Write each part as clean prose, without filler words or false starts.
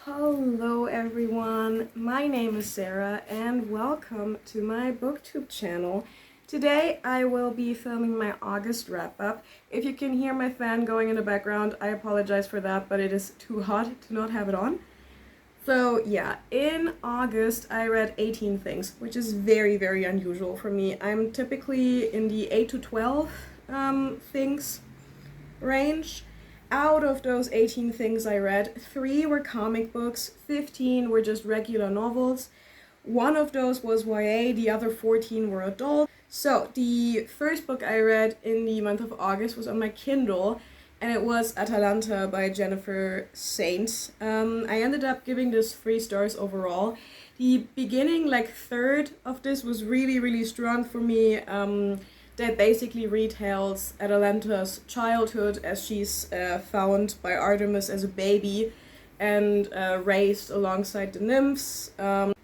Hello everyone, my name is Sarah and welcome to my booktube channel. Today I will be filming my August wrap-up. If you can hear my fan going in the background, I apologize for that, but it is too hot to not have it on. So yeah, in August I read 18 things, which is very unusual for me. I'm typically in the 8 to 12 things range. Out of those 18 things I read, 3 were comic books, 15 were just regular novels. One of those was YA, the other 14 were adult. So the first book I read in the month of August was on my Kindle, and it was Atalanta by Jennifer Saint. I ended up giving this 3 stars overall. The beginning, third of this was really strong for me. That basically retells Atalanta's childhood as she's found by Artemis as a baby and raised alongside the nymphs. In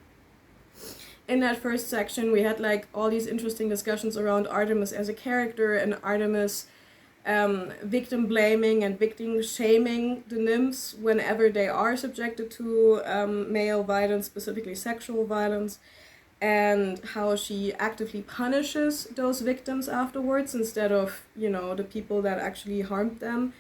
that first section we had all these interesting discussions around Artemis as a character and Artemis victim blaming and victim shaming the nymphs whenever they are subjected to male violence, specifically sexual violence, and how she actively punishes those victims afterwards instead of, the people that actually harmed them.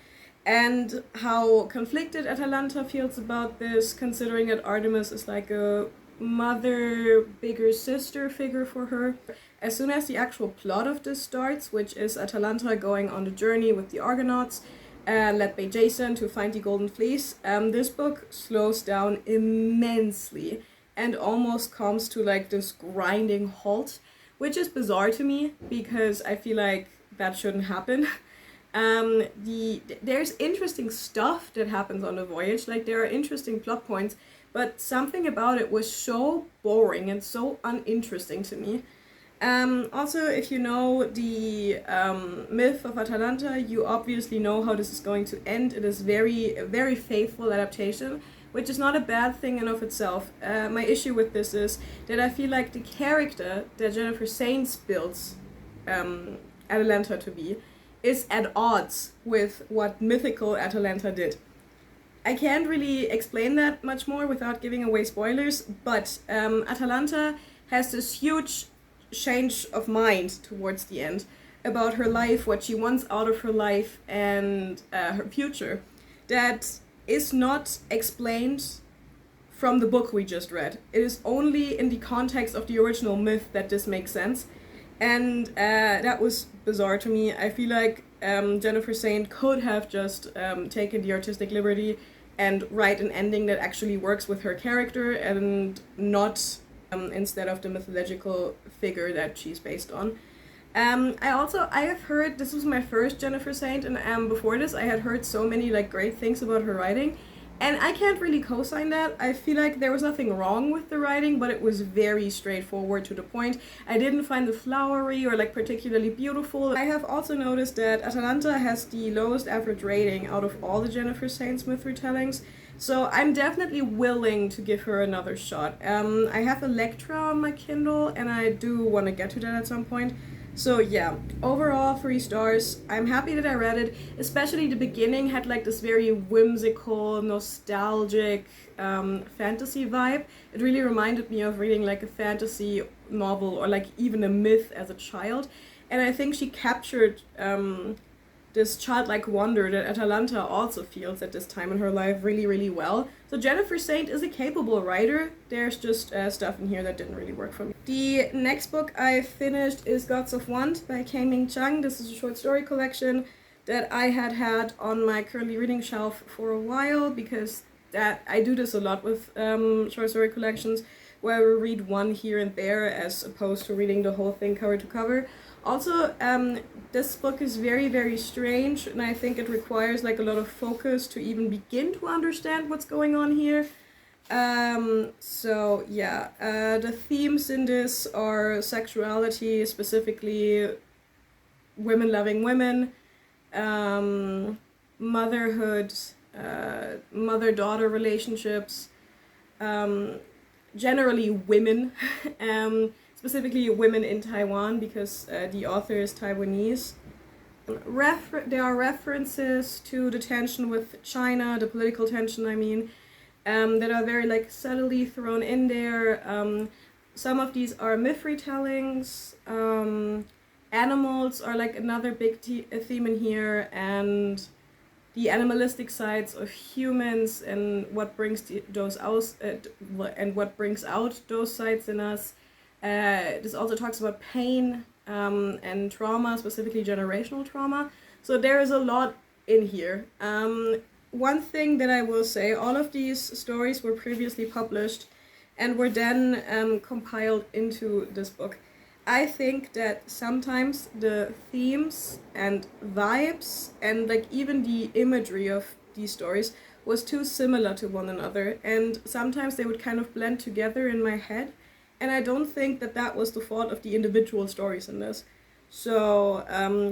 And how conflicted Atalanta feels about this, considering that Artemis is like a mother, bigger sister figure for her. As soon as the actual plot of this starts, which is Atalanta going on the journey with the Argonauts, led by Jason to find the Golden Fleece, this book slows down immensely and almost comes to this grinding halt, which is bizarre to me because I feel like that shouldn't happen. There's interesting stuff that happens on the voyage, there are interesting plot points, but something about it was so boring and so uninteresting to me. Also, if you know the myth of Atalanta, you obviously know how this is going to end. It is a very faithful adaptation, which is not a bad thing in of itself. My issue with this is that I feel like the character that Jennifer Saint builds Atalanta to be is at odds with what mythical Atalanta did. I can't really explain that much more without giving away spoilers, but Atalanta has this huge change of mind towards the end about her life, what she wants out of her life, and her future that is not explained from the book we just read. It is only in the context of the original myth that this makes sense, and that was bizarre to me. I feel like Jennifer Saint could have just taken the artistic liberty and write an ending that actually works with her character and not instead of the mythological figure that she's based on. I have heard, this was my first Jennifer Saint, and before this I had heard so many great things about her writing, and I can't really co-sign that. I feel like there was nothing wrong with the writing, but it was very straightforward to the point. I didn't find the flowery or particularly beautiful. I have also noticed that Atalanta has the lowest average rating out of all the Jennifer Saint myth retellings, so I'm definitely willing to give her another shot. I have Electra on my Kindle, and I do want to get to that at some point. So yeah, overall 3 stars. I'm happy that I read it, especially the beginning had this very whimsical, nostalgic fantasy vibe. It really reminded me of reading a fantasy novel or even a myth as a child, and I think she captured this childlike wonder that Atalanta also feels at this time in her life really well. So Jennifer Saint is a capable writer. There's just stuff in here that didn't really work for me. The next book I finished is Gods of Want by K-Ming Chang. This is a short story collection that I had on my currently reading shelf for a while, because I do this a lot with short story collections, where I read one here and there as opposed to reading the whole thing cover to cover. Also, this book is very strange, and I think it requires a lot of focus to even begin to understand what's going on here. So yeah, the themes in this are sexuality, specifically women loving women, motherhood, mother-daughter relationships, generally women, specifically women in Taiwan, because the author is Taiwanese. There are references to the tension with China, the political tension, that are very like subtly thrown in there. Some of these are myth retellings. Animals are like another big theme in here, and the animalistic sides of humans and what brings those out and what brings out those sides in us. This also talks about pain and trauma, specifically generational trauma. So there is a lot in here. One thing that I will say, all of these stories were previously published and were then compiled into this book. I think that sometimes the themes and vibes and like even the imagery of these stories was too similar to one another, and sometimes they would kind of blend together in my head, and I don't think that that was the fault of the individual stories in this. So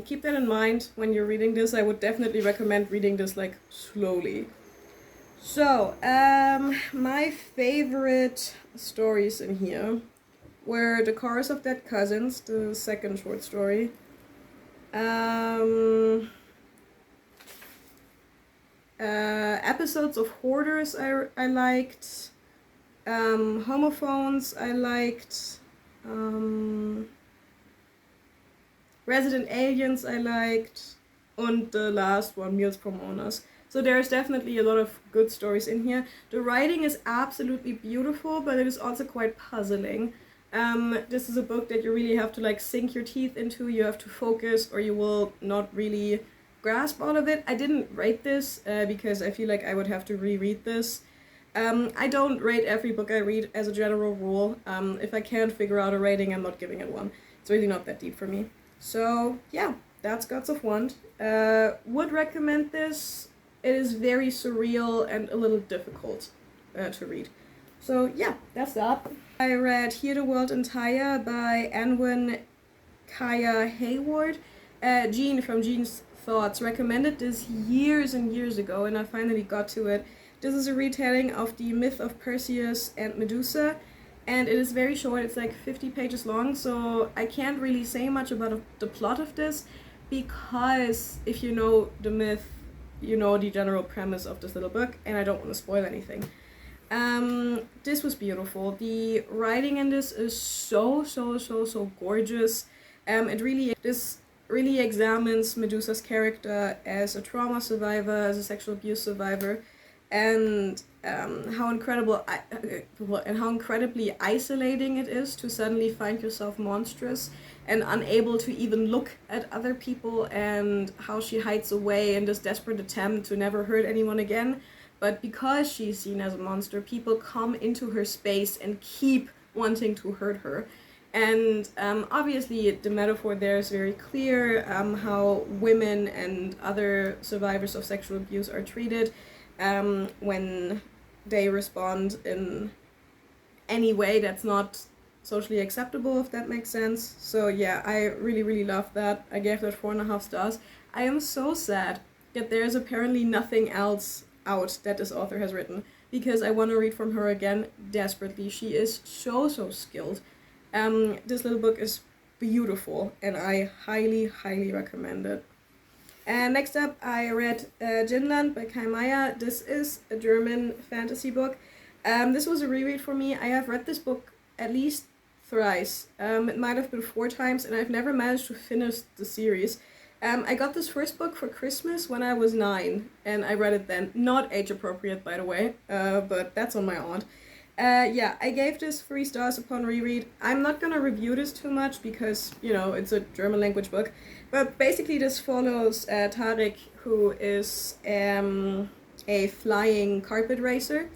keep that in mind when you're reading this. I would definitely recommend reading this like slowly. So my favorite stories in here were The Chorus of Dead Cousins, the second short story. Episodes of Hoarders I liked. Homophones I liked. Resident Aliens I liked. And the last one, Meals from Owners. So there's definitely a lot of good stories in here. The writing is absolutely beautiful, but it is also quite puzzling. This is a book that you really have to like sink your teeth into. You have to focus or you will not really grasp all of it. I didn't rate this because I feel like I would have to reread this. I don't rate every book I read as a general rule. If I can't figure out a rating, I'm not giving it one. It's really not that deep for me. So yeah, that's Gods of Wand. Would recommend this. It is very surreal and a little difficult to read. So yeah, that's that. I read Hear the World Entire by Anwen Kaya Hayward. Jean from Jean's Thoughts recommended this years and years ago, and I finally got to it. This is a retelling of the myth of Perseus and Medusa, and it is very short. It's like 50 pages long, so I can't really say much about the plot of this, because if you know the myth, you know the general premise of this little book, and I don't want to spoil anything. This was beautiful. The writing in this is so gorgeous. This really examines Medusa's character as a trauma survivor, as a sexual abuse survivor, and how incredibly isolating it is to suddenly find yourself monstrous and unable to even look at other people, and how she hides away in this desperate attempt to never hurt anyone again. But because she's seen as a monster, people come into her space and keep wanting to hurt her. And obviously the metaphor there is very clear, how women and other survivors of sexual abuse are treated when they respond in any way that's not socially acceptable, if that makes sense. So yeah, I really love that. I gave that 4.5 stars. I am so sad that there's apparently nothing else out that this author has written, because I want to read from her again desperately. She is so skilled. This little book is beautiful, and I highly recommend it. And next up, I read Dschinnland by Meyer. This is a German fantasy book. This was a reread for me. I have read this book at least thrice. It might have been 4 times, and I've never managed to finish the series. I got this first book for Christmas when I was 9, and I read it then. Not age appropriate, by the way, but that's on my aunt. Yeah, I gave this 3 stars upon reread. I'm not gonna review this too much because, you know, it's a German language book. But basically this follows Tarek, who is a flying carpet racer.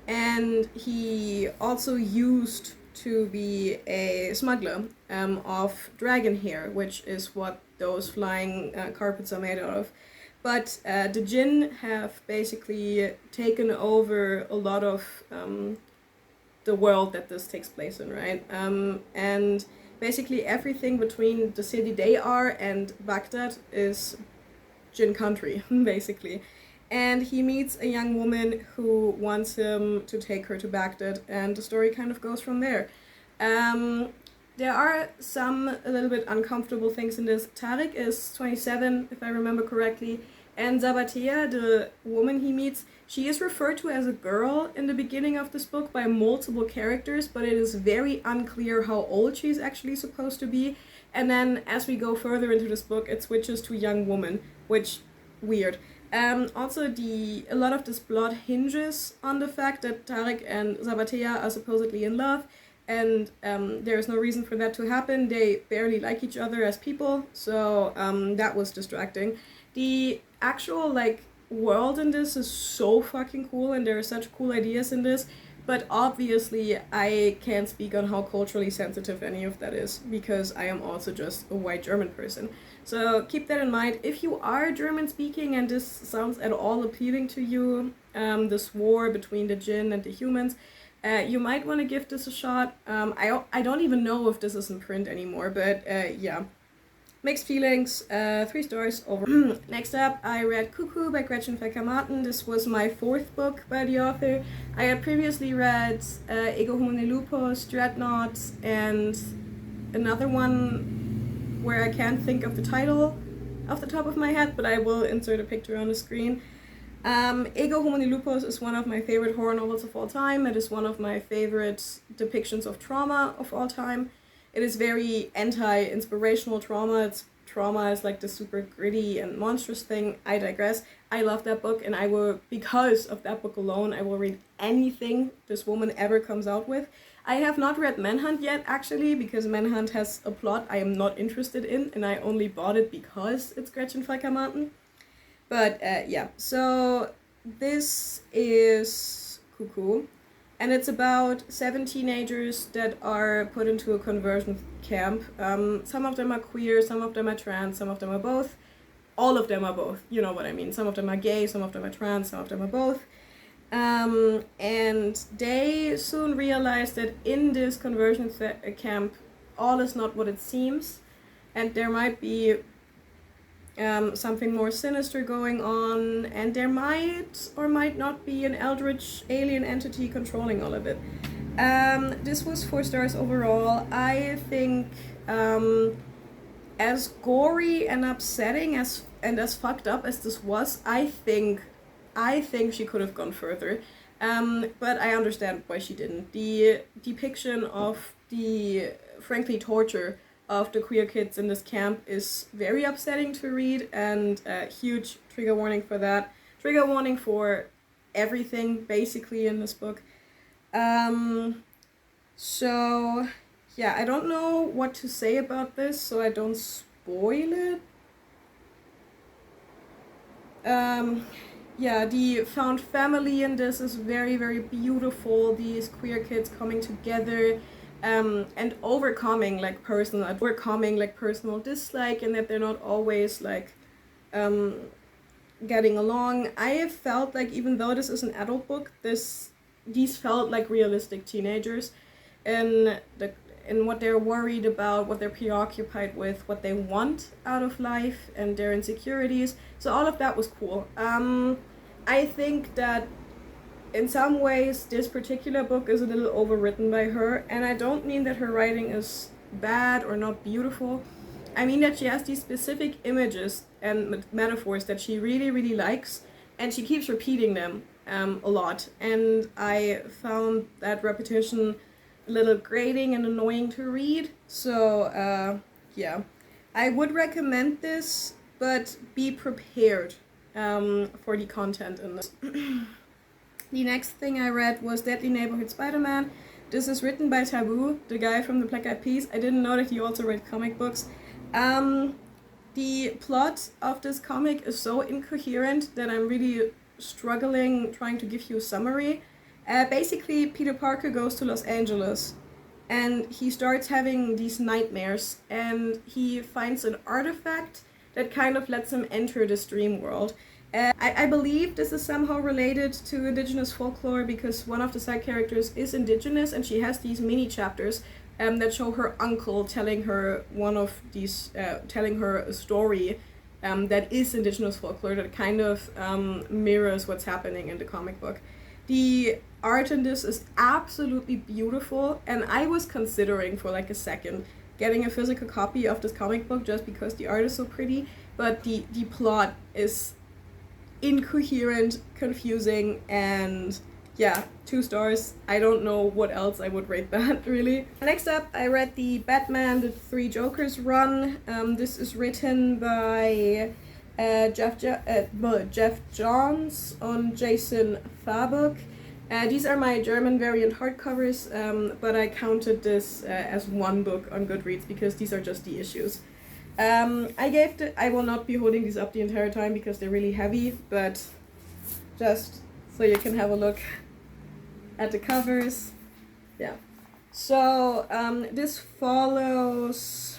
And he also used to be a smuggler of dragon hair, which is what those flying carpets are made out of. But the Djinn have basically taken over a lot of the world that this takes place in, right? And basically everything between the city they are and Baghdad is Djinn country, basically. And he meets a young woman who wants him to take her to Baghdad, and the story kind of goes from there. There are some a little bit uncomfortable things in this. Tarek is 27, if I remember correctly, And Zabatea, the woman he meets, she is referred to as a girl in the beginning of this book by multiple characters, but it is very unclear how old she's actually supposed to be. And then as we go further into this book, it switches to young woman, which, weird. Also, a lot of this plot hinges on the fact that Tarek and Zabatea are supposedly in love, and there is no reason for that to happen. They barely like each other as people, so that was distracting. The actual, like, world in this is so fucking cool, and there are such cool ideas in this, but obviously I can't speak on how culturally sensitive any of that is, because I am also just a white German person. So keep that in mind. If you are German speaking and this sounds at all appealing to you, this war between the Djinn and the humans, you might want to give this a shot. I don't even know if this is in print anymore, but yeah. Mixed feelings, 3 stars over. Next up, I read Cuckoo by Gretchen Felker. This was my 4th book by the author. I had previously read Ego Homine Lupus, Dreadnought, and another one where I can't think of the title off the top of my head, but I will insert a picture on the screen. Ego Homine Lupus is one of my favorite horror novels of all time. It is one of my favorite depictions of trauma of all time. It is very anti-inspirational trauma. Trauma is like the super gritty and monstrous thing. I digress. I love that book, and I will, because of that book alone, I will read anything this woman ever comes out with. I have not read Manhunt yet, actually, because Manhunt has a plot I am not interested in, and I only bought it because it's Gretchen Felker. But yeah, so this is Cuckoo. And it's about 7 teenagers that are put into a conversion camp. Some of them are queer, some of them are trans, some of them are both. All of them are both, you know what I mean. Some of them are gay, some of them are trans, some of them are both. And they soon realize that in this conversion camp, all is not what it seems. And there might be something more sinister going on, and there might or might not be an eldritch alien entity controlling all of it. This was 4 stars overall. I think as gory and upsetting as fucked up as this was, I think she could have gone further. But I understand why she didn't. The depiction of the, frankly, torture of the queer kids in this camp is very upsetting to read, and a huge trigger warning for that. Trigger warning for everything, basically, in this book. So, yeah, I don't know what to say about this, so I don't spoil it. Yeah, the found family in this is very, very beautiful. These queer kids coming together, and overcoming personal dislike, and that they're not always like getting along. I have felt like, even though this is an adult book, these felt like realistic teenagers, and what they're worried about, what they're preoccupied with, what they want out of life, and their insecurities. So all of that was cool. I think that in some ways, this particular book is a little overwritten by her, and I don't mean that her writing is bad or not beautiful. I mean that she has these specific images and metaphors that she really, really likes, and she keeps repeating them a lot, and I found that repetition a little grating and annoying to read. So, yeah. I would recommend this, but be prepared for the content in this. The next thing I read was Deadly Neighborhood Spider-Man. This is written by Taboo, the guy from the Black Eyed Peas. I didn't know that he also read comic books. The plot of this comic is so incoherent that I'm really struggling trying to give you a summary. Basically, Peter Parker goes to Los Angeles, and he starts having these nightmares, and he finds an artifact that kind of lets him enter this dream world. I believe this is somehow related to indigenous folklore, because one of the side characters is indigenous, and she has these mini chapters that show her uncle telling her telling her a story that is indigenous folklore that kind of mirrors what's happening in the comic book. The art in this is absolutely beautiful, and I was considering for like a second getting a physical copy of this comic book just because the art is so pretty, but the plot is incoherent, confusing, and yeah, 2 stars. I don't know what else I would rate that, really. Next up, I read the Batman, the Three Jokers run. This is written by Geoff Johns on Jason Fabok. These are my German variant hardcovers, but I counted this as one book on Goodreads because these are just the issues. I will not be holding these up the entire time because they're really heavy, but just so you can have a look at the covers. Yeah. So this follows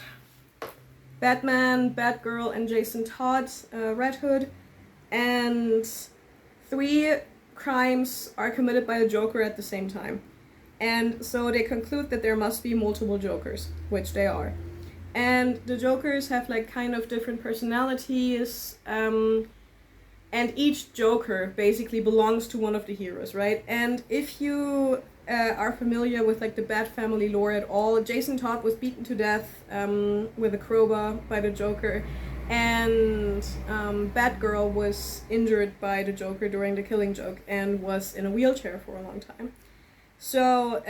Batman, Batgirl, and Jason Todd, Red Hood, and 3 crimes are committed by the Joker at the same time. And so they conclude that there must be multiple Jokers, which they are. And the Jokers have like kind of different personalities, and each Joker basically belongs to one of the heroes, right? And if you are familiar with like the Bat family lore at all, Jason Todd was beaten to death with a crowbar by the Joker, and Batgirl was injured by the Joker during the Killing Joke and was in a wheelchair for a long time. So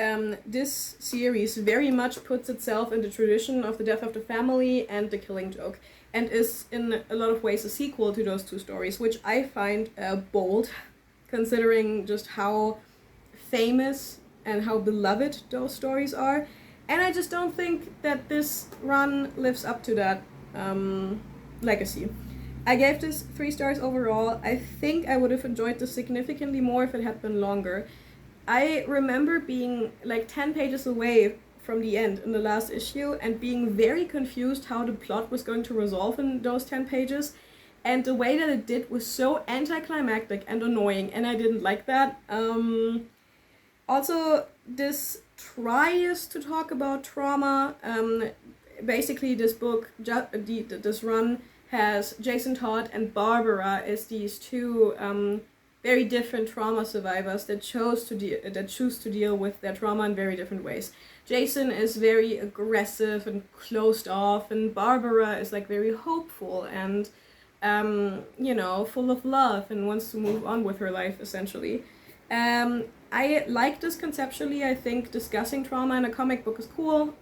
this series very much puts itself in the tradition of the death of the family and the Killing Joke, and is in a lot of ways a sequel to those 2 stories, which I find bold, considering just how famous and how beloved those stories are. And I just don't think that this run lives up to that legacy. I gave this 3 stars overall. I think I would have enjoyed this significantly more if it had been longer. I remember being like 10 pages away from the end in the last issue and being very confused how the plot was going to resolve in those 10 pages. And the way that it did was so anticlimactic and annoying, and I didn't like that. Also, this tries to talk about trauma. Basically, this book, this run, has Jason Todd and Barbara as these 2 very different trauma survivors that choose to deal with their trauma in very different ways. Jason is very aggressive and closed off, and Barbara is like very hopeful and full of love and wants to move on with her life, essentially. I like this conceptually. I think discussing trauma in a comic book is cool.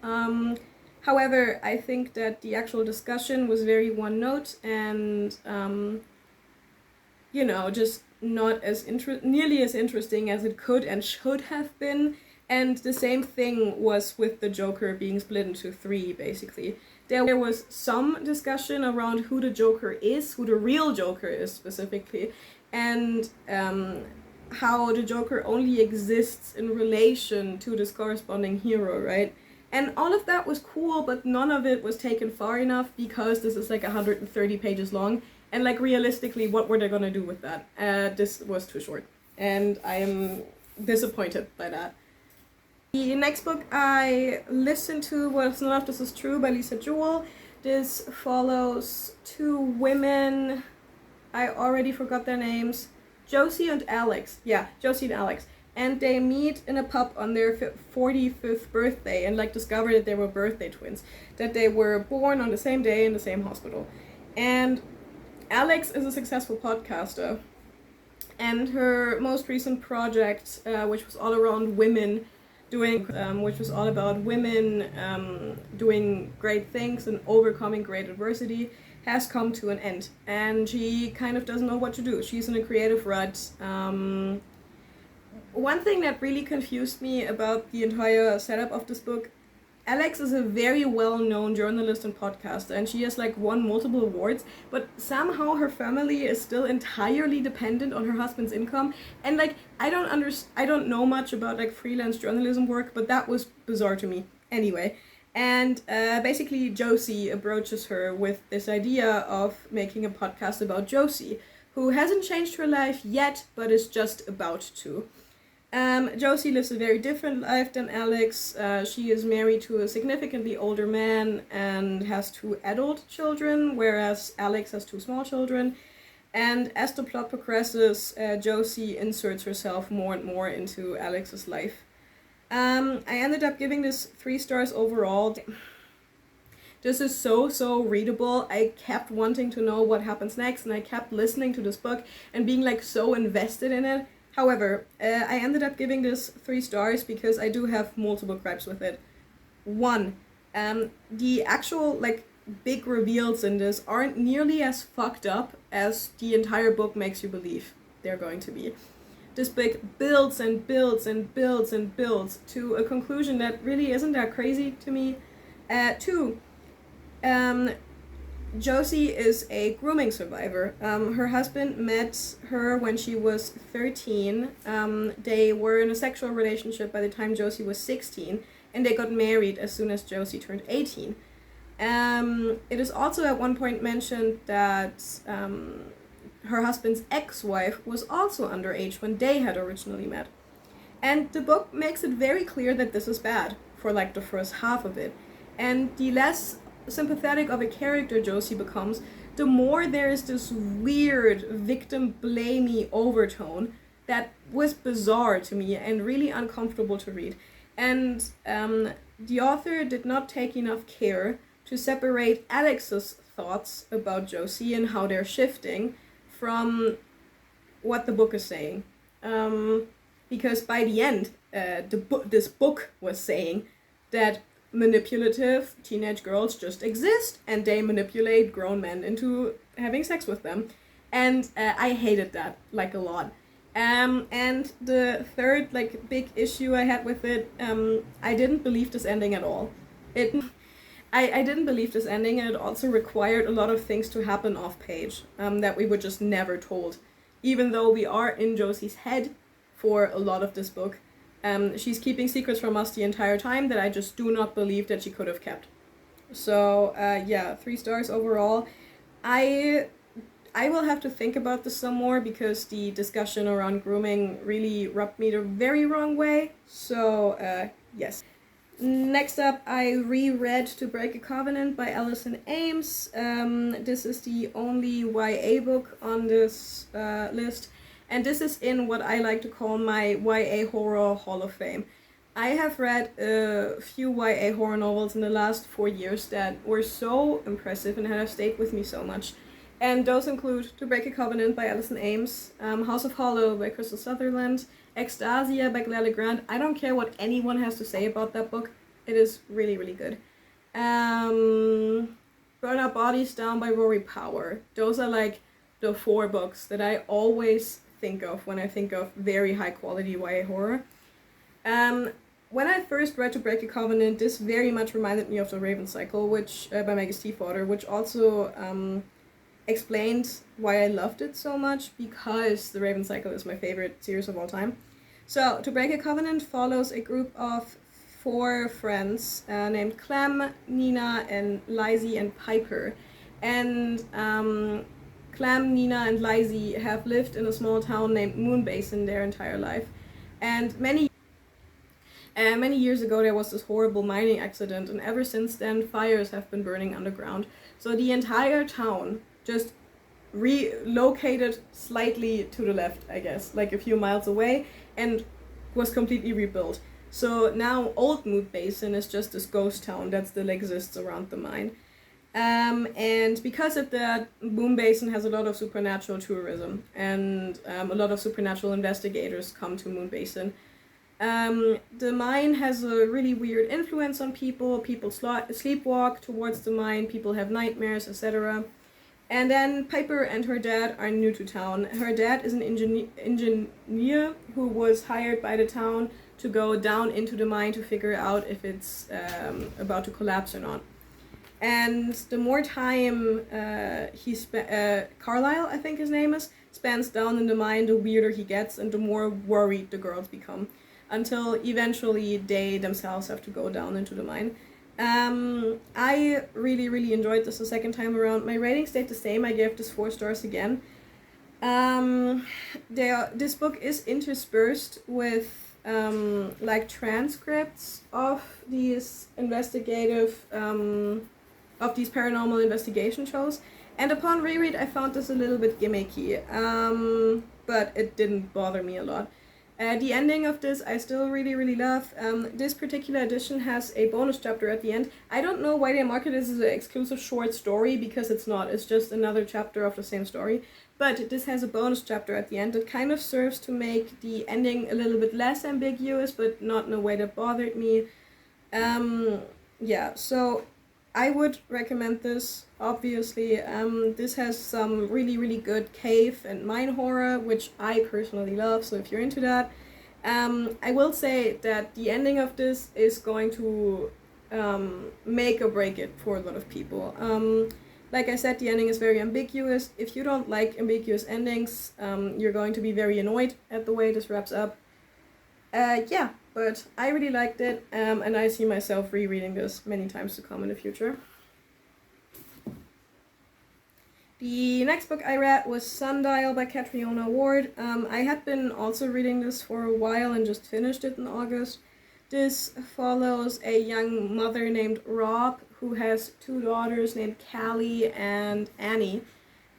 However, I think that the actual discussion was very one note and just not as nearly as interesting as it could and should have been. And the same thing was with the Joker being split into 3, basically. There was some discussion around who the Joker is, who the real Joker is specifically, and how the Joker only exists in relation to this corresponding hero, right? And all of that was cool, but none of it was taken far enough because this is like 130 pages long. And like realistically, what were they gonna do with that? This was too short, and I am disappointed by that. The next book I listened to was None of This Is True by Lisa Jewell. This follows 2 women, I already forgot their names, Josie and Alex. Yeah, Josie and Alex. And they meet in a pub on their 45th birthday and like discover that they were birthday twins, that they were born on the same day in the same hospital. And Alex is a successful podcaster, and her most recent project, which was all around women which was all about women doing great things and overcoming great adversity, has come to an end, and she kind of doesn't know what to do. She's in a creative rut. One thing that really confused me about the entire setup of this book, Alex is a very well-known journalist and podcaster, and she has like won multiple awards, but somehow her family is still entirely dependent on her husband's income. And like I don't know much about like freelance journalism work, but that was bizarre to me anyway. And basically Josie approaches her with this idea of making a podcast about Josie, who hasn't changed her life yet, but is just about to. Josie lives a very different life than Alex. She is married to a significantly older man and has 2 adult children, whereas Alex has 2 small children. And as the plot progresses, Josie inserts herself more and more into Alex's life. I ended up giving this 3 stars overall. This is so readable. I kept wanting to know what happens next, and I kept listening to this book and being like so invested in it. However, I ended up giving this 3 stars because I do have multiple gripes with it. 1, the actual like big reveals in this aren't nearly as fucked up as the entire book makes you believe they're going to be. This book builds and builds and builds and builds to a conclusion that really isn't that crazy to me. 2, Josie is a grooming survivor. Her husband met her when she was 13. They were in a sexual relationship by the time Josie was 16, and they got married as soon as Josie turned 18. It is also at one point mentioned that her husband's ex-wife was also underage when they had originally met. And the book makes it very clear that this is bad for like the first half of it. And the less sympathetic of a character Josie becomes, the more there is this weird victim-blamey overtone that was bizarre to me and really uncomfortable to read. And the author did not take enough care to separate Alex's thoughts about Josie and how they're shifting from what the book is saying. Because by the end, this book was saying that manipulative teenage girls just exist and they manipulate grown men into having sex with them. And I hated that like a lot. And the third like big issue I had with it, I didn't believe this ending at all. I didn't believe this ending, and it also required a lot of things to happen off page that we were just never told. Even though we are in Josie's head for a lot of this book, she's keeping secrets from us the entire time that I just do not believe that she could have kept. So yeah, 3 stars overall. I will have to think about this some more because the discussion around grooming really rubbed me the very wrong way. So yes. Next up, I reread To Break a Covenant by Alison Ames. This is the only YA book on this list, and this is in what I like to call my YA horror hall of fame. I have read a few YA horror novels in the last 4 years that were so impressive and have stayed with me so much. And those include To Break a Covenant by Alison Ames, House of Hollow by Crystal Sutherland, Extasia by Claire Legrand. I don't care what anyone has to say about that book. It is really, really good. Burn Our Bodies Down by Rory Power. Those are like the 4 books that I always think of when I think of very high quality YA horror. When I first read To Break a Covenant, this very much reminded me of The Raven Cycle, which by Maggie Stiefvater, which also explained why I loved it so much, because The Raven Cycle is my favorite series of all time. So, To Break a Covenant follows a group of 4 friends named Clem, Nina, and Lizzie and Piper. And Clem, Nina, and Lizzie have lived in a small town named Moonbasin their entire life. And many years ago there was this horrible mining accident, and ever since then fires have been burning underground. So the entire town just relocated slightly to the left, I guess, like a few miles away, and was completely rebuilt. So now Old Mood Basin is just this ghost town that still exists around the mine. And because of that, Moon Basin has a lot of supernatural tourism, and a lot of supernatural investigators come to Moon Basin. The mine has a really weird influence on people. People sleepwalk towards the mine, people have nightmares, etc. And then Piper and her dad are new to town. Her dad is an engineer who was hired by the town to go down into the mine to figure out if it's about to collapse or not. And the more time Carlisle, I think his name is, spends down in the mine, the weirder he gets and the more worried the girls become, until eventually they themselves have to go down into the mine. I really enjoyed this the second time around. My rating stayed the same. I gave this 4 stars again. This book is interspersed with like transcripts of these investigative of these paranormal investigation shows, and upon reread I found this a little bit gimmicky, but it didn't bother me a lot. The ending of this I still really love. This particular edition has a bonus chapter at the end. I don't know why they market this as an exclusive short story, because it's not. It's just another chapter of the same story. But this has a bonus chapter at the end that kind of serves to make the ending a little bit less ambiguous, but not in a way that bothered me. Yeah, so I would recommend this, obviously. This has some really good cave and mine horror, which I personally love, so if you're into that. I will say that the ending of this is going to make or break it for a lot of people. Like I said, the ending is very ambiguous. If you don't like ambiguous endings, you're going to be very annoyed at the way this wraps up. Yeah, but I really liked it, and I see myself rereading this many times to come in the future. The next book I read was Sundial by Catriona Ward. I had been also reading this for a while and just finished it in August. This follows a young mother named Rob who has two daughters named Callie and Annie,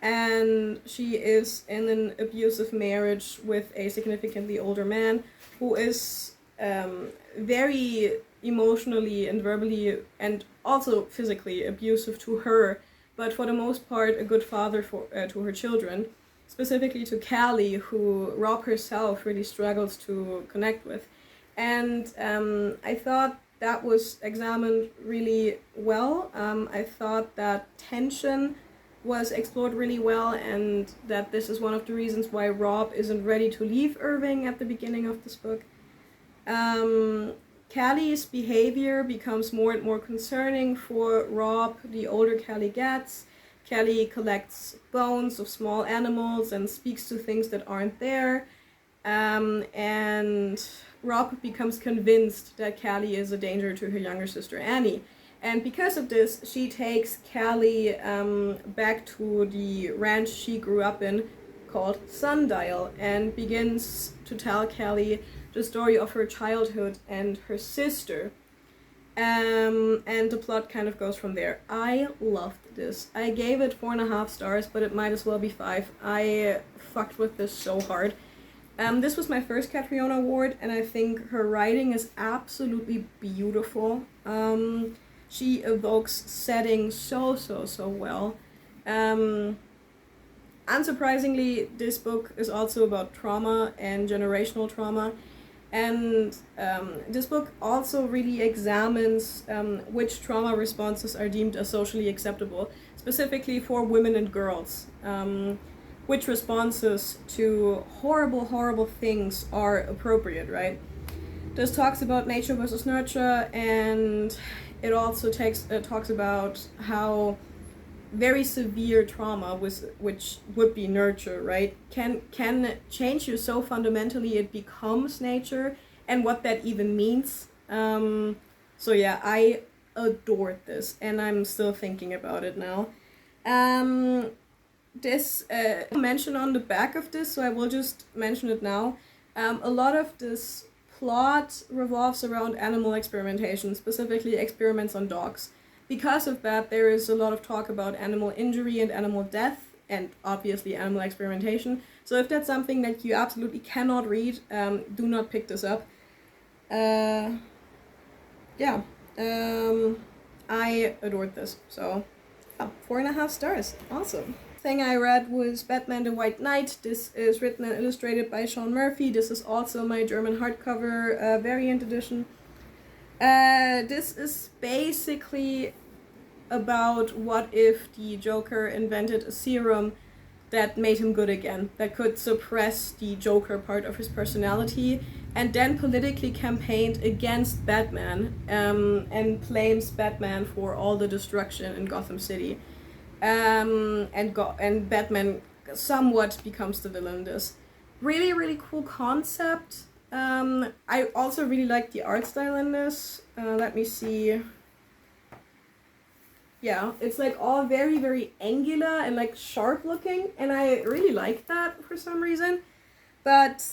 and she is in an abusive marriage with a significantly older man who is very emotionally and verbally and also physically abusive to her, but for the most part a good father to her children, specifically to Callie, who Rob herself really struggles to connect with. And I thought that was examined really well. I thought that tension was explored really well, and that this is one of the reasons why Rob isn't ready to leave Irving at the beginning of this book. Callie's behavior becomes more and more concerning for Rob the older Callie gets. Callie collects bones of small animals and speaks to things that aren't there. And Rob becomes convinced that Callie is a danger to her younger sister Annie. And because of this, she takes Callie back to the ranch she grew up in, called Sundial, and begins to tell Callie the story of her childhood and her sister. And the plot kind of goes from there. I loved this. I gave it 4.5 stars, but it might as well be 5. I fucked with this so hard. This was my first Catriona Award, and I think her writing is absolutely beautiful. She evokes setting so well. Unsurprisingly, this book is also about trauma and generational trauma. And this book also really examines which trauma responses are deemed as socially acceptable, specifically for women and girls. Which responses to horrible things are appropriate, right? This talks about nature versus nurture, and it also talks about how very severe trauma, which would be nurture, right, can change you so fundamentally it becomes nature, and what that even means. So yeah, I adored this, and I'm still thinking about it now. This mention on the back of this, so I will just mention it now. A lot of this plot revolves around animal experimentation, specifically experiments on dogs. Because of that, there is a lot of talk about animal injury and animal death, and obviously animal experimentation. So if that's something that you absolutely cannot read, do not pick this up. Yeah, I adored this. So, 4.5 stars. Awesome. Thing I read was Batman the White Knight. This is written and illustrated by Sean Murphy. This is also my German hardcover variant edition. This is basically about what if the Joker invented a serum that made him good again, that could suppress the Joker part of his personality, and then politically campaigned against Batman and blames Batman for all the destruction in Gotham City. And Batman somewhat becomes the villain in this. Really cool concept. I also really like the art style in this. Let me see. Yeah, it's like all very angular and like sharp looking, and I really like that for some reason. But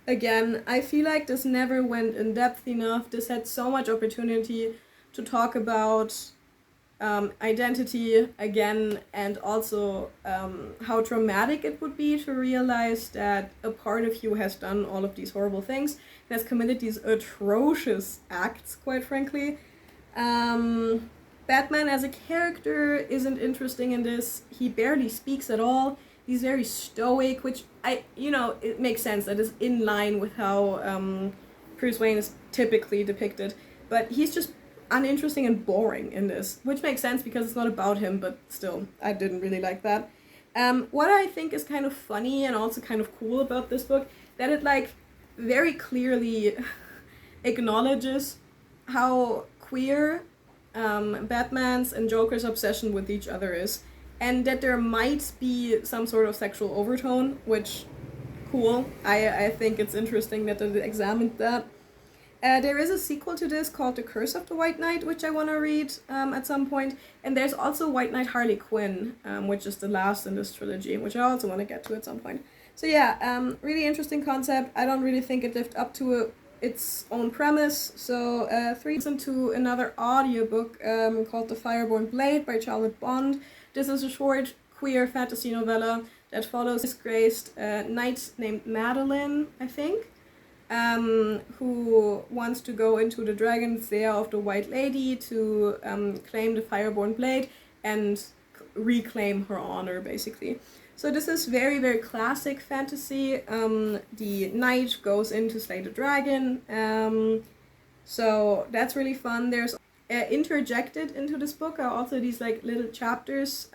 again, I feel like this never went in depth enough. This had so much opportunity to talk about identity again, and also how traumatic it would be to realize that a part of you has done all of these horrible things, has committed these atrocious acts, quite frankly. Batman as a character isn't interesting in this. He barely speaks at all. He's very stoic, which it makes sense. That is in line with how Bruce Wayne is typically depicted. But he's just uninteresting and boring in this, which makes sense because it's not about him, but still, I didn't really like that. What I think is kind of funny and also kind of cool about this book, that it like very clearly acknowledges how queer Batman's and Joker's obsession with each other is, and that there might be some sort of sexual overtone, which, cool. I think it's interesting that they examined that. There is a sequel to this called The Curse of the White Knight, which I want to read at some point. And there's also White Knight Harley Quinn, which is the last in this trilogy, which I also want to get to at some point. So yeah, really interesting concept. I don't really think it lived up to its own premise. So listen to another audiobook called The Fireborne Blade by Charlotte Bond. This is a short queer fantasy novella that follows a disgraced knight named Madeline, I think. Who wants to go into the Dragon's Lair of the White Lady to claim the Fireborne Blade and reclaim her honor, basically. So this is very, very classic fantasy. The knight goes in to slay the dragon. So that's really fun. There's interjected into this book are also these like little chapters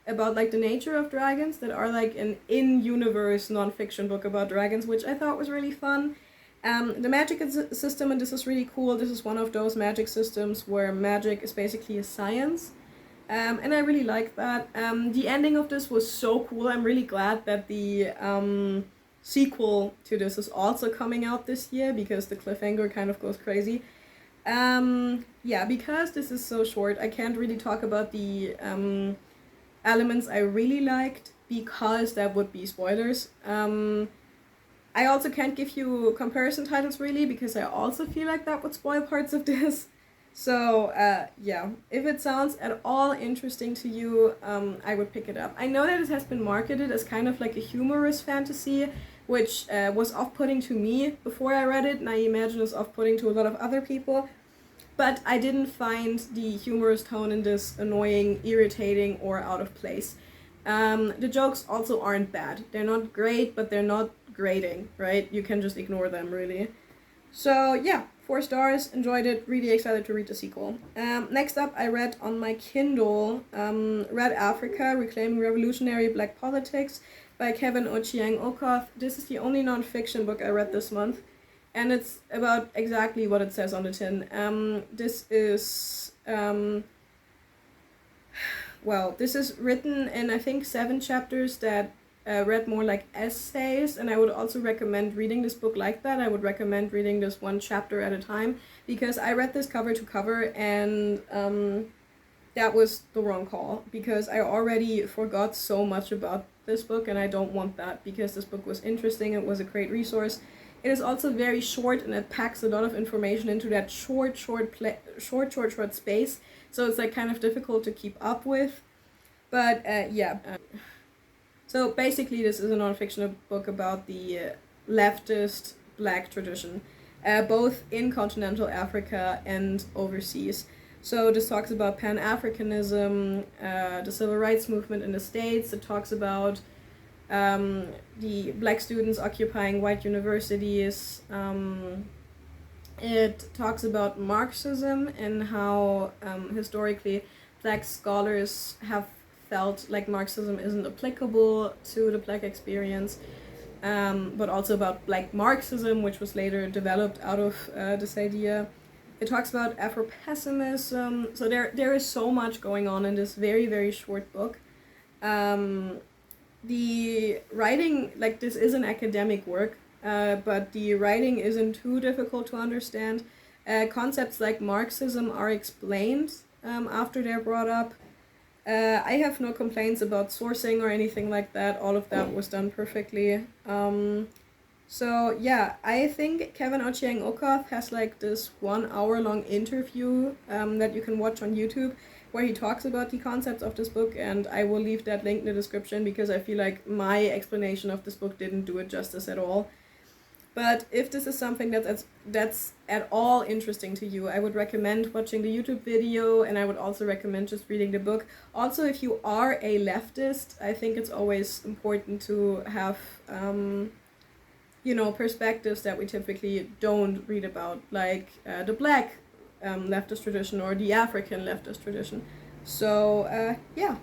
about like the nature of dragons that are like an in-universe non-fiction book about dragons, which I thought was really fun. The magic system, and this is really cool. This is one of those magic systems where magic is basically a science. And I really like that. The ending of this was so cool. I'm really glad that the sequel to this is also coming out this year, because the cliffhanger kind of goes crazy. Yeah, because this is so short, I can't really talk about the elements I really liked, because that would be spoilers. I also can't give you comparison titles really, because I also feel like that would spoil parts of this. So yeah, if it sounds at all interesting to you, I would pick it up. I know that it has been marketed as kind of like a humorous fantasy, which was off-putting to me before I read it, and I imagine it's off-putting to a lot of other people. But I didn't find the humorous tone in this annoying, irritating, or out of place. The jokes also aren't bad. They're not great, but they're not grating, right? You can just ignore them, really. So yeah, 4 stars, enjoyed it, really excited to read the sequel. Next up, I read on my Kindle Red Africa, Reclaiming Revolutionary Black Politics by Kevin Ochieng Okoth. This is the only non-fiction book I read this month. And it's about exactly what it says on the tin. This is, this is written in, I think, 7 chapters that read more like essays. And I would also recommend reading this book like that. I would recommend reading this 1 chapter at a time, because I read this cover to cover, and that was the wrong call, because I already forgot so much about this book, and I don't want that, because this book was interesting. It was a great resource. It is also very short, and it packs a lot of information into that short space. So it's like kind of difficult to keep up with. But yeah. So basically this is a non-fiction book about the leftist black tradition, both in continental Africa and overseas. So this talks about Pan-Africanism, the civil rights movement in the States. It talks about the black students occupying white universities. It talks about Marxism and how historically black scholars have felt like Marxism isn't applicable to the black experience, but also about black Marxism, which was later developed out of this idea. It talks about Afro-pessimism. So there is so much going on in this very, very short book. The writing, like, this is an academic work, but the writing isn't too difficult to understand. Concepts like Marxism are explained after they're brought up. I have no complaints about sourcing or anything like that. All of that was done perfectly. So yeah, I think Kevin Ochieng Okoth has like this 1 hour long interview that you can watch on YouTube. where he talks about the concepts of this book, and I will leave that link in the description because I feel like my explanation of this book didn't do it justice at all. But if this is something that's at all interesting to you, I would recommend watching the YouTube video, and I would also recommend just reading the book. Also, if you are a leftist, I think it's always important to have, perspectives that we typically don't read about, like the black leftist tradition or the African leftist tradition. So, yeah.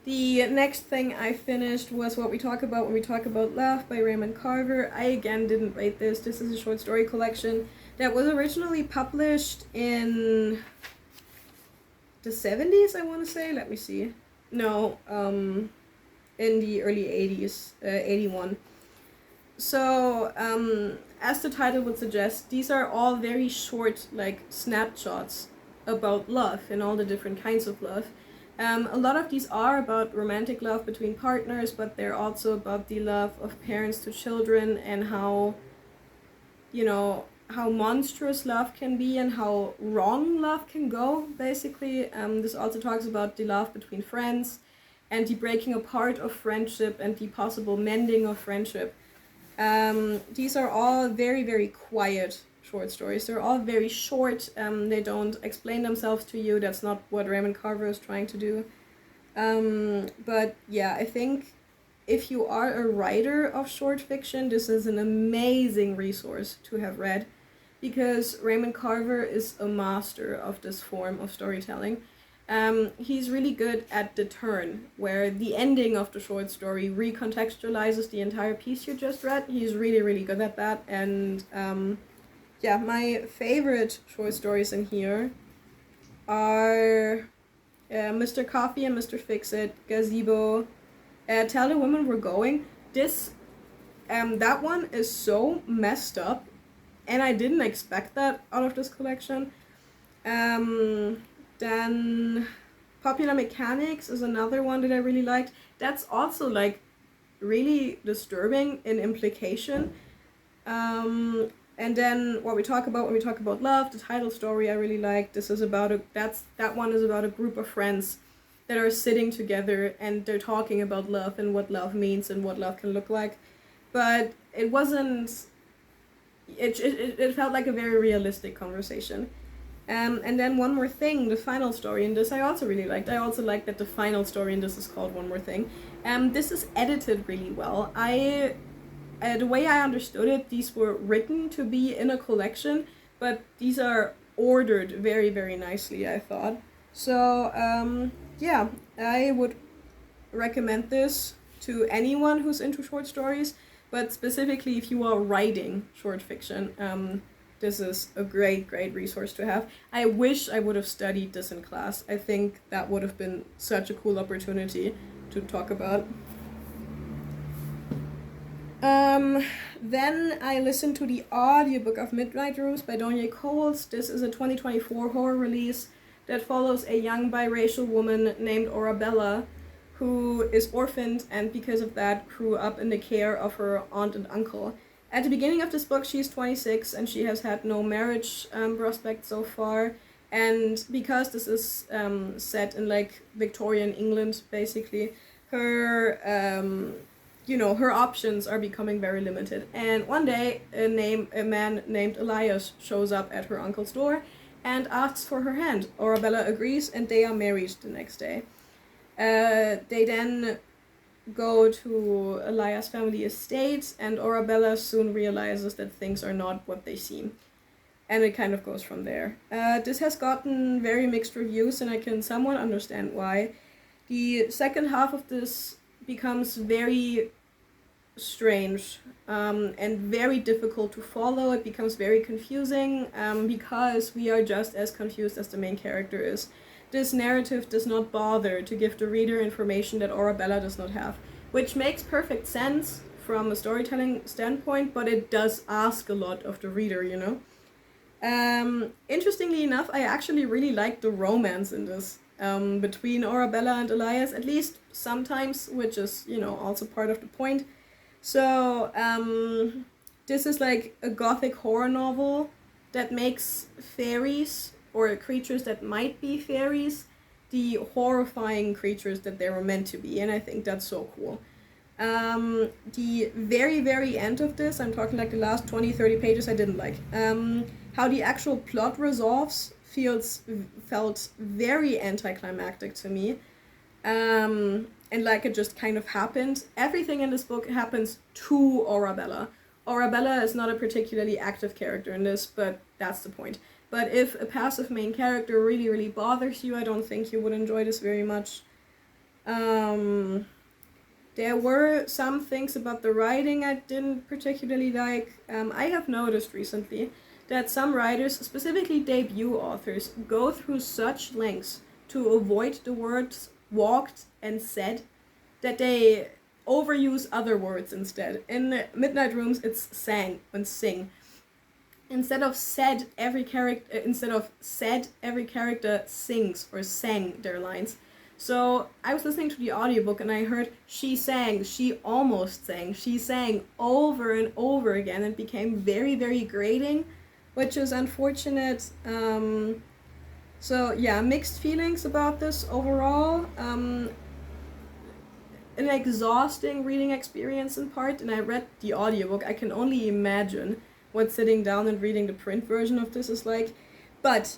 The next thing I finished was What We Talk About When We Talk About Love by Raymond Carver. I again didn't rate this. This is a short story collection that was originally published in the 70s, I want to say. Let me see. No, in the early 80s, 81. So, as the title would suggest, these are all very short, like, snapshots about love and all the different kinds of love. A lot of these are about romantic love between partners, but they're also about the love of parents to children and how monstrous love can be and how wrong love can go, basically. This also talks about the love between friends and the breaking apart of friendship and the possible mending of friendship. These are all very, very quiet short stories. They're all very short. They don't explain themselves to you. That's not what Raymond Carver is trying to do. But yeah, I think if you are a writer of short fiction, this is an amazing resource to have read, because Raymond Carver is a master of this form of storytelling. He's really good at the turn, where the ending of the short story recontextualizes the entire piece you just read. He's really, really good at that. And yeah, my favorite short stories in here are Mr. Coffee and Mr. Fix-It, Gazebo, Tell the Women We're Going. That one is so messed up, and I didn't expect that out of this collection. Then Popular Mechanics is another one that I really liked. That's also, like, really disturbing in implication. And then What We Talk About When We Talk About Love, the title story I really liked. This is about that one is about a group of friends that are sitting together and they're talking about love and what love means and what love can look like. But it wasn't, it felt like a very realistic conversation. And then One More Thing, the final story in this, I also really liked. I also like that the final story in this is called One More Thing. This is edited really well. The way I understood it, these were written to be in a collection, but these are ordered very, very nicely, I thought. So, yeah, I would recommend this to anyone who's into short stories, but specifically if you are writing short fiction, this is a great, great resource to have. I wish I would have studied this in class. I think that would have been such a cool opportunity to talk about. Then I listened to the audiobook of Midnight Rose by Donya Coles. This is a 2024 horror release that follows a young biracial woman named Orabella who is orphaned and because of that grew up in the care of her aunt and uncle. At the beginning of this book, she's 26 and she has had no marriage prospect so far. And because this is set in like Victorian England, basically, her her options are becoming very limited. And one day, a man named Elias shows up at her uncle's door and asks for her hand. Orabella agrees, and they are married the next day. They then go to Elias' family estate, and Orabella soon realizes that things are not what they seem. And it kind of goes from there. This has gotten very mixed reviews, and I can somewhat understand why. The second half of this becomes very strange and very difficult to follow. It becomes very confusing because we are just as confused as the main character is. This narrative does not bother to give the reader information that Orabella does not have, which makes perfect sense from a storytelling standpoint, but it does ask a lot of the reader, you know? Interestingly enough, I actually really like the romance in this between Orabella and Elias, at least sometimes, which is, also part of the point. So, this is like a gothic horror novel that makes fairies, or creatures that might be fairies, the horrifying creatures that they were meant to be, and I think that's so cool. The very, very end of this, I'm talking like the last 20-30 pages, I didn't like. How the actual plot resolves felt very anticlimactic to me. And like it just kind of happened. Everything in this book happens to Arabella. Arabella is not a particularly active character in this, but that's the point. But if a passive main character really, really bothers you, I don't think you would enjoy this very much. There were some things about the writing I didn't particularly like. I have noticed recently that some writers, specifically debut authors, go through such lengths to avoid the words walked and said that they overuse other words instead. In the Midnight Rooms, it's sang and sing. Instead of said, every character sings or sang their lines. So I was listening to the audiobook and I heard she sang, she almost sang, she sang over and over again and became very, very grating, which is unfortunate. So yeah, mixed feelings about this overall. An exhausting reading experience in part, and I read the audiobook. I can only imagine what sitting down and reading the print version of this is like. But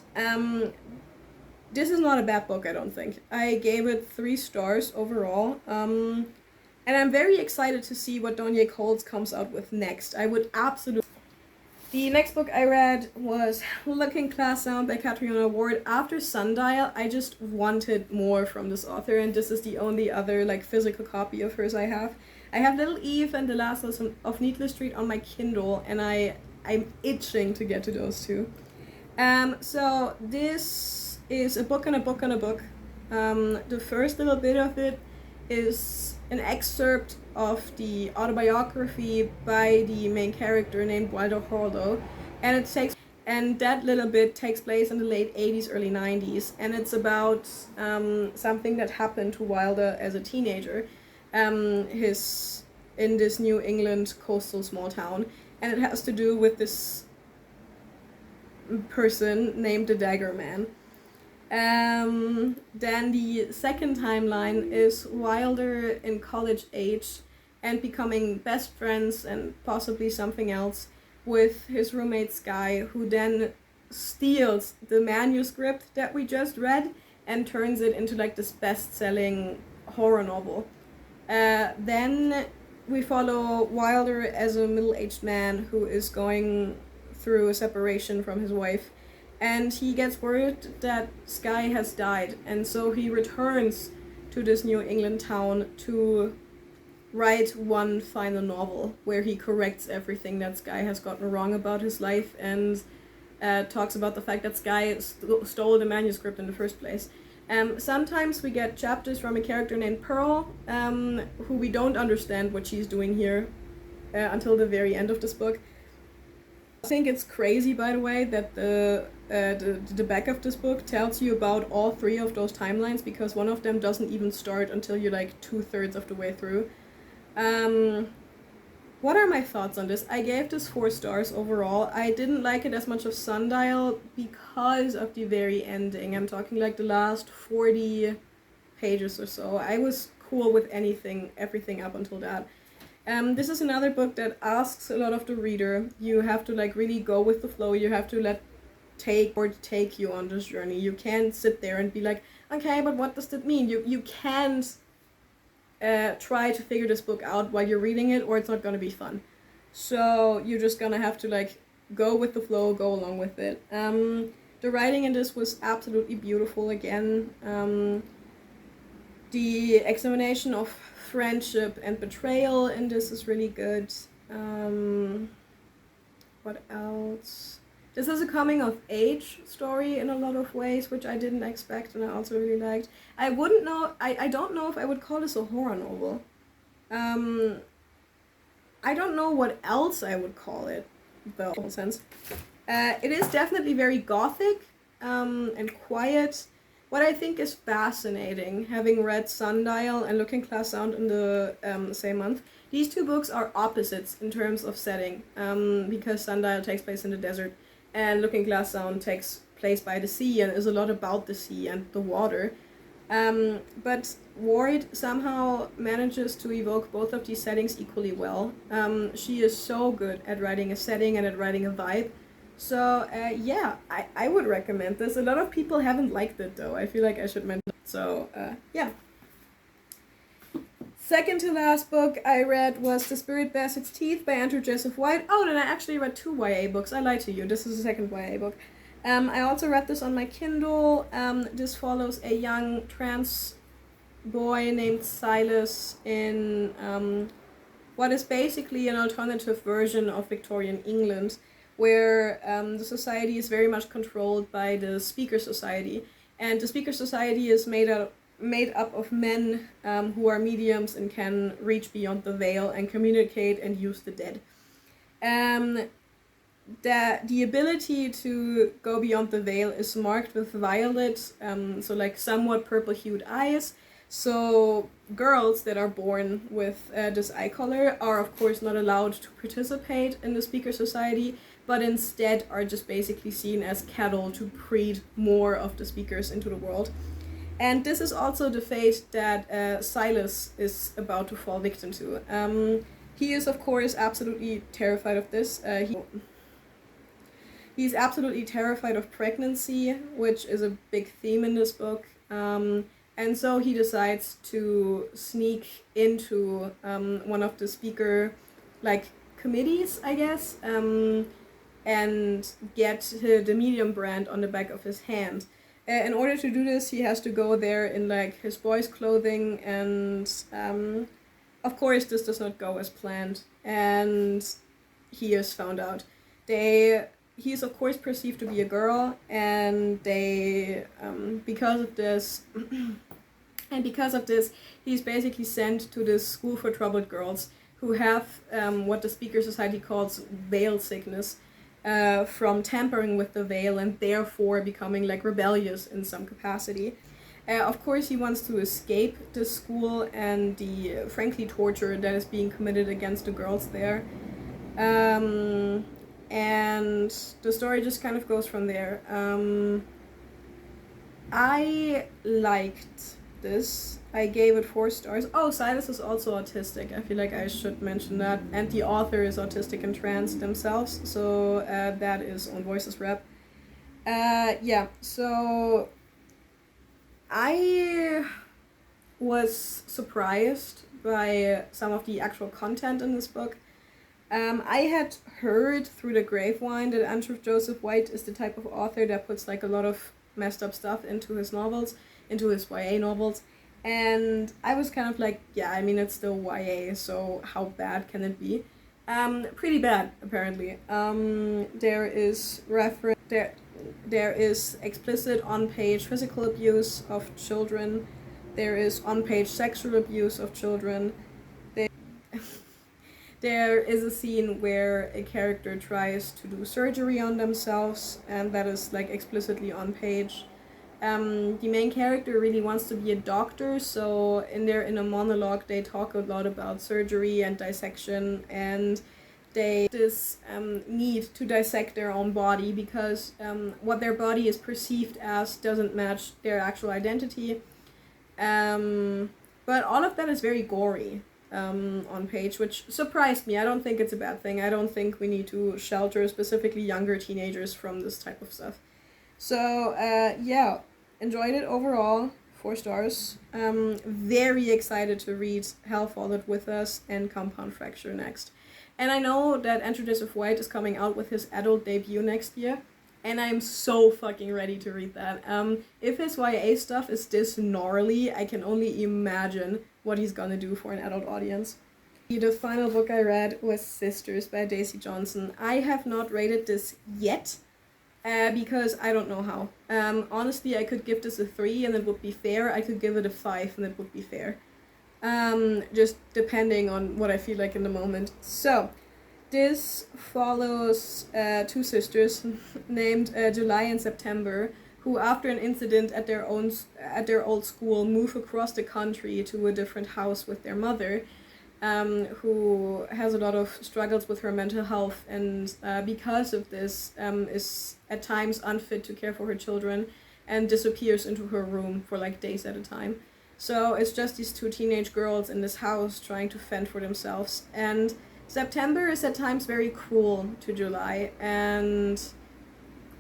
this is not a bad book, I don't think. I gave it 3 stars overall. And I'm very excited to see what Donier Coles comes out with next. I would absolutely... The next book I read was Looking Class Sound by Catriona Ward. After Sundial, I just wanted more from this author, and this is the only other like physical copy of hers I have. I have Little Eve and The Last Lesson of Needless Street on my Kindle, and I'm itching to get to those 2. So this is a book and a book and a book. The first little bit of it is an excerpt of the autobiography by the main character named Wilder Horlow, and that little bit takes place in the late 80s, early 90s, and it's about something that happened to Wilder as a teenager, in this New England coastal small town, and it has to do with this person named the Dagger Man. Then the second timeline is Wilder in college age and becoming best friends and possibly something else with his roommate Skye, who then steals the manuscript that we just read and turns it into like this best-selling horror novel. Then we follow Wilder as a middle-aged man who is going through a separation from his wife, and he gets word that Skye has died, and so he returns to this New England town to write one final novel where he corrects everything that Skye has gotten wrong about his life and talks about the fact that Skye stole the manuscript in the first place. Sometimes we get chapters from a character named Pearl, who we don't understand what she's doing here until the very end of this book. I think it's crazy, by the way, that the back of this book tells you about all 3 of those timelines, because one of them doesn't even start until you're like 2/3 of the way through. What are my thoughts on this? I gave this 4 stars overall. I didn't like it as much as Sundial because of the very ending. I'm talking like the last 40 pages or so. I was cool with everything up until that. This is another book that asks a lot of the reader. You have to like really go with the flow. You have to take you on this journey. You can't sit there and be like, okay, but what does that mean? You can't try to figure this book out while you're reading it, or it's not gonna be fun. So you're just gonna have to like go with the flow, go along with it. The writing in this was absolutely beautiful again. The examination of friendship and betrayal in this is really good. What else? This is a coming of age story in a lot of ways, which I didn't expect and I also really liked. I don't know if I would call this a horror novel. I don't know what else I would call it, though, in a sense. It is definitely very gothic and quiet. What I think is fascinating, having read Sundial and Looking Class Sound in the same month, these 2 books are opposites in terms of setting, because Sundial takes place in the desert and Looking Glass Sound takes place by the sea and is a lot about the sea and the water. But Ward somehow manages to evoke both of these settings equally well. She is so good at writing a setting and at writing a vibe. So yeah, I would recommend this. A lot of people haven't liked it though. I feel like I should mention it. So yeah. Second to last book I read was The Spirit Bears Its Teeth by Andrew Joseph White. Oh, then I actually read 2 YA books. I lied to you. This is the second YA book. I also read this on my Kindle. This follows a young trans boy named Silas in what is basically an alternative version of Victorian England, where the society is very much controlled by the Speaker Society. And the Speaker Society is made up of men who are mediums and can reach beyond the veil and communicate and use the dead. The ability to go beyond the veil is marked with violet, so like somewhat purple-hued eyes. So girls that are born with this eye color are of course not allowed to participate in the Speaker Society, but instead are just basically seen as cattle to breed more of the speakers into the world. And this is also the fate that Silas is about to fall victim to. He is, of course, absolutely terrified of this. He's absolutely terrified of pregnancy, which is a big theme in this book. And so he decides to sneak into one of the speaker, committees, I guess, and get the medium brand on the back of his hand. In order to do this, he has to go there in his boy's clothing, and of course this does not go as planned, and he is found out. He is of course perceived to be a girl, and because of this, he's basically sent to this school for troubled girls who have what the Speaker Society calls veil sickness. From tampering with the veil and therefore becoming rebellious in some capacity. Of course he wants to escape the school and the frankly torture that is being committed against the girls there. And the story just kind of goes from there. I liked this. I gave it 4 stars. Oh, Silas is also autistic. I feel like I should mention that. And the author is autistic and trans themselves. So that is on Voices Rep. Yeah, so I was surprised by some of the actual content in this book. I had heard through the grapevine that Andrew Joseph White is the type of author that puts a lot of messed up stuff into his novels, into his YA novels. And I was kind of yeah, I mean, it's still YA, so how bad can it be? Pretty bad, apparently. There is explicit on-page physical abuse of children. There is on-page sexual abuse of children. There is a scene where a character tries to do surgery on themselves, and that is explicitly on-page. The main character really wants to be a doctor, so in a monologue they talk a lot about surgery and dissection, and this need to dissect their own body because what their body is perceived as doesn't match their actual identity. But all of that is very gory on page, which surprised me. I don't think it's a bad thing. I don't think we need to shelter specifically younger teenagers from this type of stuff. So, yeah, enjoyed it overall, 4 stars. Very excited to read Hell Followed With Us and Compound Fracture next. And I know that Andrew Joseph White is coming out with his adult debut next year, and I'm so fucking ready to read that. If his YA stuff is this gnarly, I can only imagine what he's gonna do for an adult audience. The final book I read was Sisters by Daisy Johnson. I have not rated this yet, because I don't know how. Honestly, I could give this a 3 and it would be fair. I could give it a 5 and it would be fair. Just depending on what I feel like in the moment. So, this follows 2 sisters named July and September, who after an incident at their old school move across the country to a different house with their mother, who has a lot of struggles with her mental health, and because of this is at times unfit to care for her children. and disappears into her room for like days at a time. So it's just these two teenage girls in this house trying to fend for themselves. And September is at times very cruel to July, and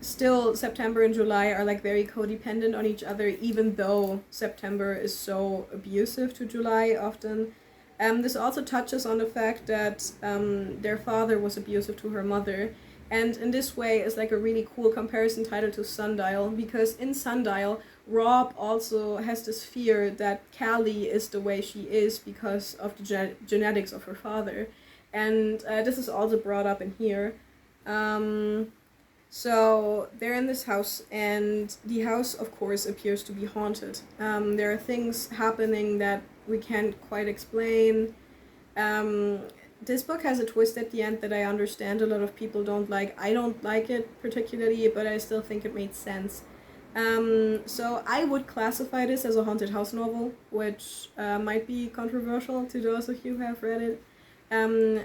still September and July are like very codependent on each other, even though September is so abusive to July often. This also touches on the fact that their father was abusive to her mother, and in this way is like a really cool comparison title to Sundial, because in Sundial, Rob also has this fear that Callie is the way she is because of the genetics of her father, and this is also brought up in here. So they're in this house, and the house, of course, appears to be haunted. There are things happening that we can't quite explain. This book has a twist at the end that I understand a lot of people don't like. I don't like it particularly, but I still think it made sense. So I would classify this as a haunted house novel, which might be controversial to those of you who have read it. I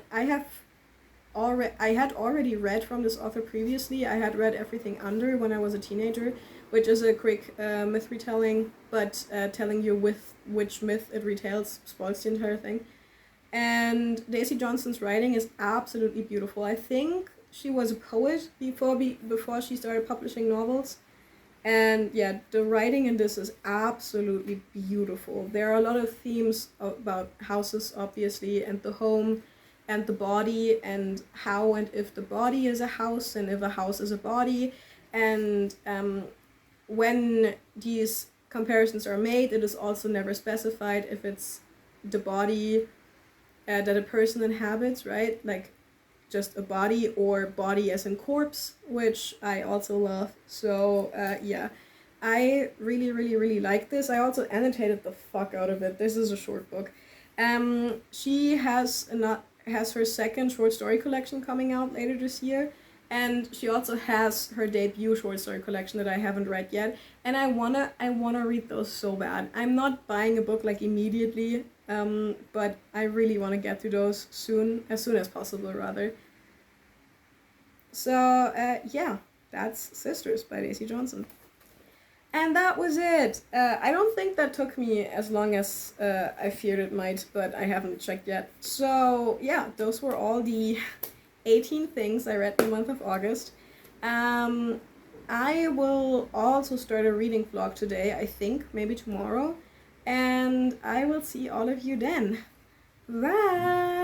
had already read from this author previously. I had read Everything Under when I was a teenager, which is a quick myth retelling, but telling you with which myth it retells spoils the entire thing. And Daisy Johnson's writing is absolutely beautiful. I think she was a poet before she started publishing novels. And yeah, the writing in this is absolutely beautiful. There are a lot of themes about houses, obviously, and the home, and the body, and how and if the body is a house, and if a house is a body. And when these comparisons are made, it is also never specified if it's the body that a person inhabits, right? Like just a body, or body as in corpse, which I also love. So yeah, I really, really, really like this. I also annotated the fuck out of it. This is a short book. She has her second short story collection coming out later this year, and she also has her debut short story collection that I haven't read yet, and I wanna read those so bad. I'm not buying a book like immediately, but I really want to get to those as soon as possible rather. So yeah, that's Sisters by Daisy Johnson. And that was it. I don't think that took me as long as I feared it might, but I haven't checked yet. So yeah, those were all the 18 things I read in the month of August. I will also start a reading vlog today, I think, maybe tomorrow. And I will see all of you then. Bye!